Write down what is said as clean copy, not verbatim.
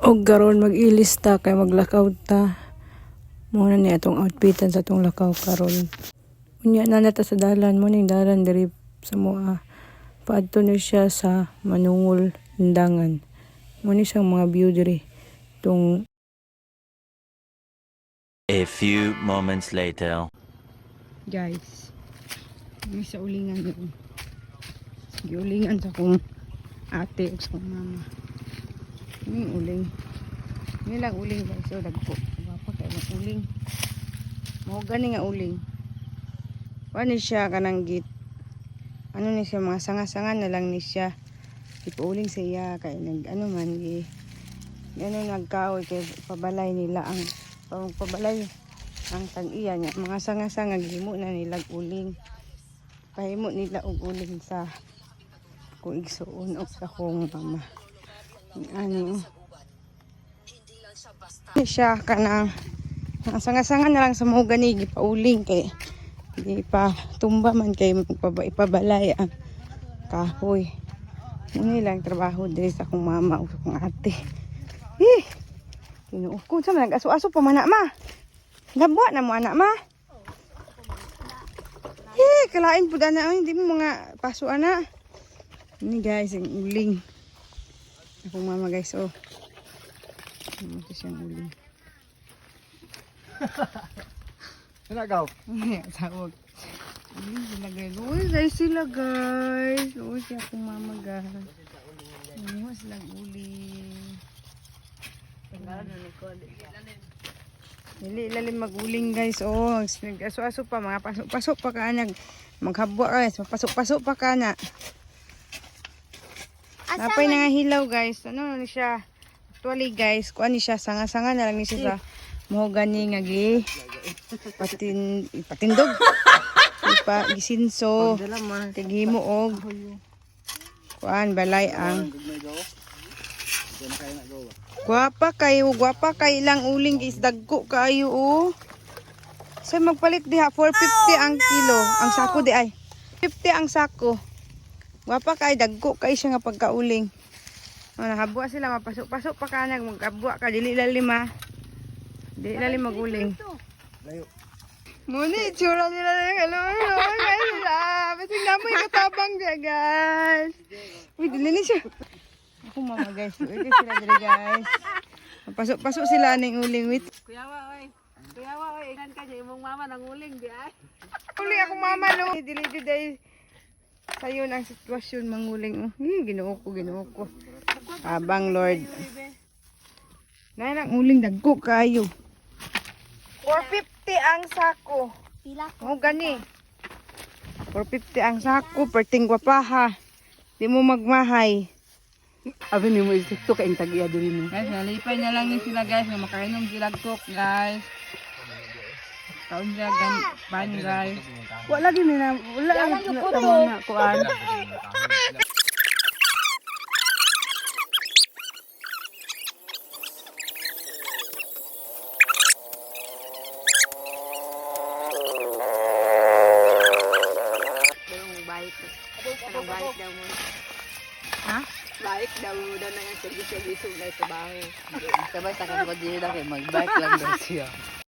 Og garon mag-ilista kay maglakaw ta. Muna ni atong outfitan sa atong lakaw karon. Unya na nata sa dalan mo ning dalan diri sa moa. Paadto ni siya sa Manungol Indangan. Muna siyang mga view diri. Tung A few moments later. guys, may sa ulingan yun. Giulingan sa kong ate o sa kong mama. May uling. May lang uling guys. So dagpo. Wapa kay mag uling. Mao gani nga uling. Wani siya kanang git. Ano ni siya mga sanga-sanga na lang ni siya. Ipuuling sa iya kay nag ano man gi. Ano nagkaoy kay pabalay nila ang pabalay ang tag-iya niya. Mga sanga-sanga gihimo na nila uling. Pahimo nila og uling sa kung igsuon o sa kong mama. Ano siya kanang sanga-sanga na lang sa mga gani gipauling kay di pa tumba man kay ipabalay ang kahoy. Muni lang trabaho diri sa akong mama o sa akong ate. Tinuo ko sa nag-aso-aso pa man na ma. Gabwa na mo anak ma. Kalain pud ana hindi mo mga paso ana. Ini guys ang uling. Akong mama guys oh. Ito siyang uling. Nagaw. Tawag. Uling sila guys. Uy guys sila guys. Uy siya akong mama guys. Uy silang uling. Dili ilalim maguling guys. Oh, nag-aso-aso pa mga pasok-pasok pa ka nag maghabwa guys. Pasok-pasok pa ka na. Napay na nga hilaw guys. Ano ni siya? Actually guys, kuan ni siya sanga-sanga na lang ni siya sa mahogani nga gi patindog. Ipa gisinso. Tigimo og kuan balay ang Guwapa kay ilang uling guys, dagko kayo oh. So magpalit diha 450 ang kilo, ang sako di ay. 50 ang sako. Guwapa kay dagko kay siya nga pagkauling. Oh, nahabwa sila mapasok-pasok pa kanag magabwa ka dili lalim ha. Dili lalim maguling. Layo. Muni tsura nila ng hello guys sila. Basing namoy katabang dia guys. Uy dili ni siya. Ako mama guys, ito sila diri guys. Pasok-pasok sila ning uling wit. Kuyawa oy, ikan ka imong mama nang uling di ay. Uli ako mama no. Dili day sayo ang sitwasyon manguling. Ginoo ko. Abang Lord. Nay lang uling dagko kayo. 450 ang sako. Pila Mo gani. 450 ang sako, perting gwapaha. Di mo magmahay. Abi ni mo isukto kay tagiya diri mo. Guys, nalipay na lang ni sila guys, nga makainom sila cook guys. Kaon sila ban guys. Wala gyud na wala lang tamo na kuan. Balik daw mo. Ha? Balik daw na nga sa giso-giso guys sa bahay. Sabay sa kan ko diri na kay mag-bike lang daw siya.